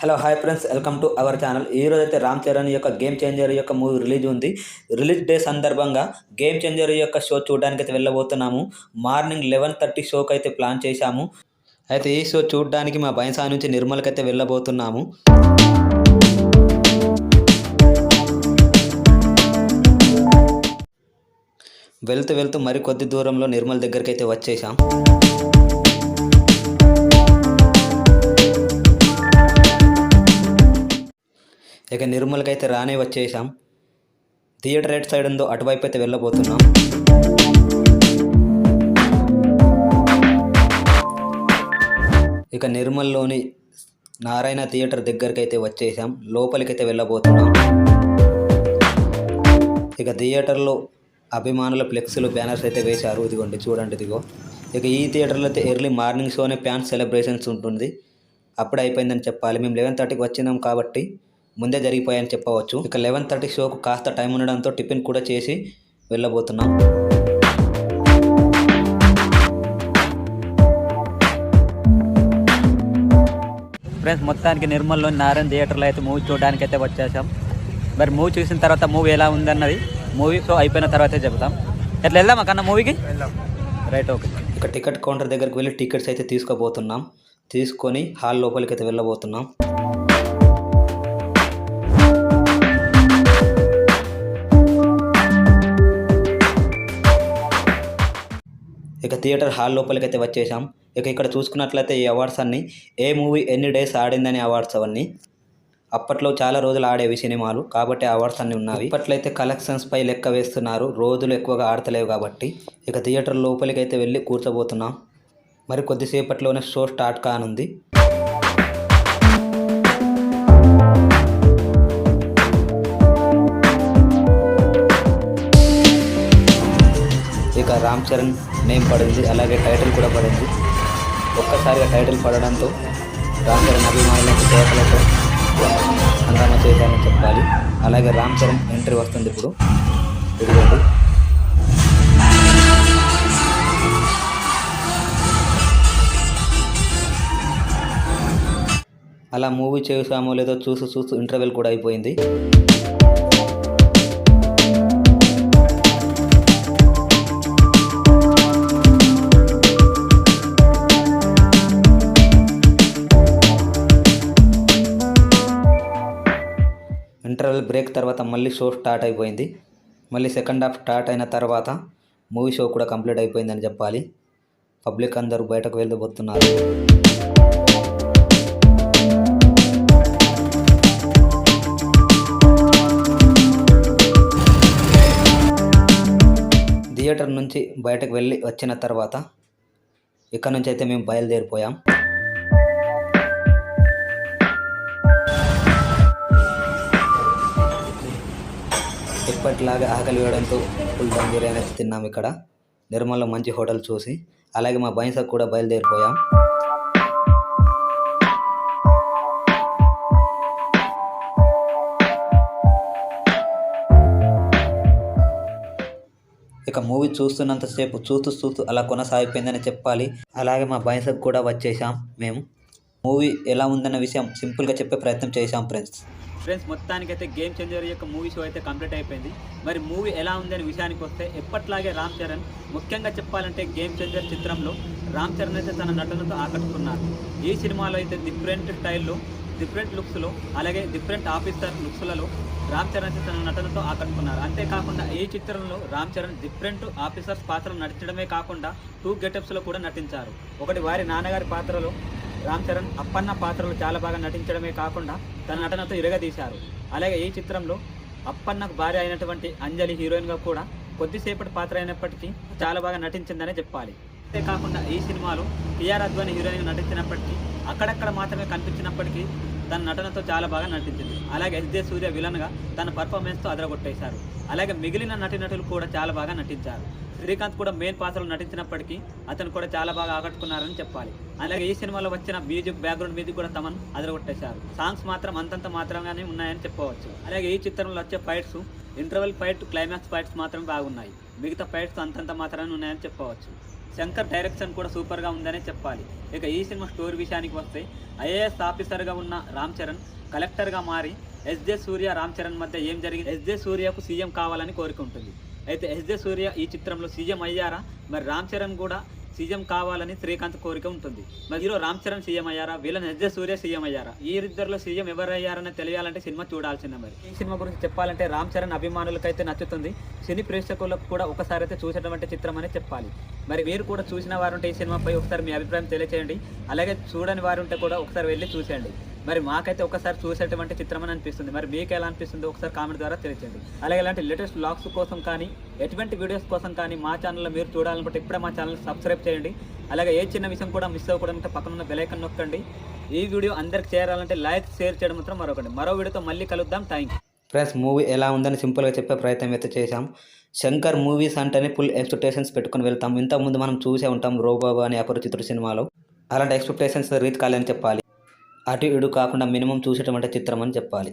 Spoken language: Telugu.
Hello hi friends, welcome to our channel. ఈరోజు అయితే రామ్ చరణ్ యొక్క గేమ్ చేంజర్ యొక్క మూవీ రిలీజ్ ఉంది. రిలీజ్ డే సందర్భంగా గేమ్ చేంజర్ యొక్క షో చూడడానికి అయితే వెళ్ళబోతున్నాము. మార్నింగ్ 11:30 షోకి అయితే ప్లాన్ చేశాము. అయితే ఈ షో చూడడానికి మా బైన్సా నుంచి నిర్మల్కి అయితే వెళ్ళబోతున్నాము. వెళ్తూ వెళ్తూ మరి కొద్ది దూరంలో నిర్మల్ దగ్గరికి అయితే వచ్చేసాం. ఇక నిర్మల్కి అయితే రానే వచ్చేసాం. థియేటర్ రైట్ సైడ్ ఉందో అటువైపు అయితే వెళ్ళబోతున్నాం. ఇక నిర్మల్లోని నారాయణ థియేటర్ దగ్గరికి అయితే వచ్చేసాం. లోపలికైతే వెళ్ళబోతున్నాం. ఇక థియేటర్లో అభిమానుల ఫ్లెక్స్లు బ్యానర్స్ అయితే వేశారు. ఇదిగోండి చూడండి, ఇదిగో. ఇక ఈ థియేటర్లో అయితే ఎర్లీ మార్నింగ్ షోనే ఫ్యాన్ సెలబ్రేషన్స్ ఉంటుంది. అప్పుడు అయిపోయిందని చెప్పాలి. మేము 11:30కి వచ్చినాం కాబట్టి ముందే జరిగిపోయాయని చెప్పవచ్చు. ఇక 11:30 షోకు కాస్త టైం ఉండడంతో టిఫిన్ కూడా చేసి వెళ్ళబోతున్నాం. ఫ్రెండ్స్, మొత్తానికి నిర్మల్లోని నారాయణ థియేటర్లో అయితే మూవీ చూడడానికి అయితే వచ్చేసాం. మరి మూవీ చూసిన తర్వాత మూవీ ఎలా ఉందన్నది మూవీ షో అయిపోయిన తర్వాతే చెప్తాం. ఎట్లా వెళ్దాం అక్కడ మూవీకి? Right, okay. ఇక టికెట్ కౌంటర్ దగ్గరికి వెళ్ళి టికెట్స్ అయితే తీసుకోబోతున్నాం. తీసుకొని హాల్ లోపలికి అయితే వెళ్ళబోతున్నాం. ఇక థియేటర్ హాల్ లోపలికి అయితే వచ్చేసాం. ఇక ఇక్కడ చూసుకున్నట్లయితే ఈ అవార్డ్స్ అన్నీ ఏ మూవీ ఎన్ని డేస్ ఆడిందని అవార్డ్స్ అవన్నీ. అప్పట్లో చాలా రోజులు ఆడేవి సినిమాలు కాబట్టి అవార్డ్స్ అన్నీ ఉన్నాయి. ఇప్పట్లయితే కలెక్షన్స్ పై లెక్క వేస్తున్నారు, రోజులు ఎక్కువగా ఆడతలేవు కాబట్టి. ఇక థియేటర్ లోపలికి అయితే వెళ్ళి కూర్చోబోతున్నాం. మరి కొద్దిసేపట్లోనే షో స్టార్ట్ కానుంది. ఇక రామ్ చరణ్ నేమ్ పడింది, అలాగే టైటిల్ కూడా పడింది. ఒక్కసారిగా టైటిల్ పడడంతో రామ్ చరణ్ అభిమానులకు కేకలతో హంగామా చేశారని చెప్పాలి. అలాగే రామ్ చరణ్ ఎంట్రీ వస్తుంది ఇప్పుడు. ఇదిగోండి. అలా మూవీ చేసామో లేదో చూస్తూ ఇంటర్వెల్ కూడా అయిపోయింది. ఇంటర్వెల్ బ్రేక్ తర్వాత మళ్ళీ షో స్టార్ట్ అయిపోయింది. మళ్ళీ సెకండ్ హాఫ్ స్టార్ట్ అయిన తర్వాత మూవీ షో కూడా కంప్లీట్ అయిపోయిందని చెప్పాలి. పబ్లిక్ అందరూ బయటకు వెళ్ళబోతున్నారు. థియేటర్ నుంచి బయటకు వెళ్ళి వచ్చిన తర్వాత ఇక్కడ నుంచి అయితే మేము బయలుదేరిపోయాం. ఇప్పటిలాగా ఆకలి వేయడంతో ఫుల్ దమ్ బిర్యానీ తిన్నాం ఇక్కడ నిర్మల్లో మంచి హోటల్ చూసి. అలాగే మా బైన్సాకు కూడా బయలుదేరిపోయాం. ఇక మూవీ చూస్తున్నంతసేపు చూస్తూ అలా కొనసాగిపోయిందని చెప్పాలి. అలాగే మా బైన్సాకు కూడా వచ్చేసాం. మేము మూవీ ఎలా ఉందన్న విషయం సింపుల్గా చెప్పే ప్రయత్నం చేశాం ఫ్రెండ్స్. మొత్తానికైతే గేమ్ చేంజర్ యొక్క మూవీ షో అయితే కంప్లీట్ అయిపోయింది. మరి మూవీ ఎలా ఉందనే విషయానికి వస్తే ఎప్పట్లాగే రామ్ చరణ్, ముఖ్యంగా చెప్పాలంటే గేమ్ చేంజర్ చిత్రంలో రామ్ చరణ్ అయితే తన నటనతో ఆకట్టుకున్నారు. ఈ సినిమాలో అయితే డిఫరెంట్ స్టైల్లో, డిఫరెంట్ లుక్స్లో, అలాగే డిఫరెంట్ ఆఫీసర్ లుక్స్లలో రామ్ చరణ్ అయితే తన నటనతో ఆకట్టుకున్నారు. అంతేకాకుండా ఈ చిత్రంలో రామ్ చరణ్ డిఫరెంట్ ఆఫీసర్స్ పాత్రలు నటించడమే కాకుండా 2 గెటప్స్లో కూడా నటించారు. ఒకటి వారి నాన్నగారి పాత్రలో రామ్ చరణ్ అప్పన్న పాత్రలు చాలా బాగా నటించడమే కాకుండా తన నటనతో ఇరగదీశారు. అలాగే ఈ చిత్రంలో అప్పన్నకు భార్య అయినటువంటి అంజలి హీరోయిన్గా కూడా కొద్దిసేపటి పాత్ర అయినప్పటికీ చాలా బాగా నటించిందనే చెప్పాలి. అంతేకాకుండా ఈ సినిమాలో పిఆర్ అద్వానీ హీరోయిన్గా నటించినప్పటికీ అక్కడక్కడ మాత్రమే కనిపించినప్పటికీ తన నటనతో చాలా బాగా నటించింది. అలాగే ఎస్జే సూర్య విలన్గా తన పర్ఫార్మెన్స్తో అదరగొట్టేశారు. అలాగే మిగిలిన నటీనటులు కూడా చాలా బాగా నటించారు. శ్రీకాంత్ కూడా మెయిన్ పాత్రలు నటించినప్పటికీ అతను కూడా చాలా బాగా ఆకట్టుకున్నారని చెప్పాలి. అలాగే ఈ సినిమాలో వచ్చిన మ్యూజిక్, బ్యాక్గ్రౌండ్ మ్యూజిక్ కూడా తమను అదరగొట్టేశారు. సాంగ్స్ మాత్రం అంతంత మాత్రంగానే ఉన్నాయని చెప్పవచ్చు. అలాగే ఈ చిత్రంలో వచ్చే fights, interval fight, climax fights మాత్రం బాగున్నాయి. మిగతా ఫైట్స్ అంతంత మాత్రమే ఉన్నాయని చెప్పవచ్చు. శంకర్ డైరెక్షన్ కూడా సూపర్గా ఉందనే చెప్పాలి. ఇక ఈ సినిమా స్టోరీ విషయానికి వస్తే ఐఏఎస్ ఆఫీసర్గా ఉన్న రామ్ చరణ్ కలెక్టర్గా మారి ఎస్జే సూర్య రామ్ చరణ్ మధ్య ఏం జరిగింది, ఎస్జే సూర్యకు సీఎం కావాలని కోరిక ఉంటుంది. అయితే ఎస్జే సూర్య ఈ చిత్రంలో సీఎం అయ్యారా, మరి రామ్ చరణ్ కూడా సీఎం కావాలని శ్రీకాంత్ కోరిక ఉంటుంది. మరి హీరో రామ్ చరణ్ సీఎం అయ్యారా, వీళ్ళని ఎస్జే సూర్య సీఎం అయ్యారా, ఈ ఇద్దరిలో సీఎం ఎవరు అయ్యారని తెలియాలంటే సినిమా చూడాల్సిందే. మరి ఈ సినిమా గురించి చెప్పాలంటే రామ్ చరణ్ అభిమానులకైతే నచ్చుతుంది, సినీ ప్రేక్షకులకు కూడా ఒకసారి అయితే చూసేటువంటి చిత్రం అనే చెప్పాలి. మరి మీరు కూడా చూసిన వారుంటే ఈ సినిమాపై ఒకసారి మీ అభిప్రాయం తెలియచేయండి. అలాగే చూడని వారుంటే కూడా ఒకసారి వెళ్ళి చూసేయండి. మరి మాకైతే ఒకసారి చూసేటువంటి చిత్రం అని అనిపిస్తుంది. మరి మీకు ఎలా అనిపిస్తుందో ఒకసారి కామెంట్ ద్వారా తెలియచేయండి. అలాగే ఇలాంటి లేటెస్ట్ వ్లాగ్స్ కోసం కానీ ఎటువంటి వీడియోస్ కోసం కానీ మా ఛానల్లో మీరు చూడాలనుకుంటే ఇప్పుడే మా ఛానల్ సబ్స్క్రైబ్ చేయండి. అలాగే ఏ చిన్న విషయం కూడా మిస్ అవ్వకూడదంటే పక్కన ఉన్న బెల్ ఐకాన్ నొక్కండి. ఈ వీడియో అందరికి చేరాలంటే లైక్ షేర్ చేయడం మాత్రం మరొకటి. మరో వీడియోతో మళ్ళీ కలుద్దాం. Thank you friends. మూవీ ఎలా ఉందని సింపుల్గా చెప్పే ప్రయత్నం అయితే చేశాం. శంకర్ మూవీస్ అంటేనే ఫుల్ ఎక్స్పెక్టేషన్స్ పెట్టుకుని వెళ్తాం. ఇంతకుముందు మనం చూసే ఉంటాం రోబాబు అనే అపరిచితుడు సినిమాలో. అలాంటి ఎక్స్పెక్టేషన్స్ రీచ్ కాలేని చెప్పాలి. అటు ఇటు కాకుండా మినిమం చూసేటువంటి చిత్రం అని చెప్పాలి.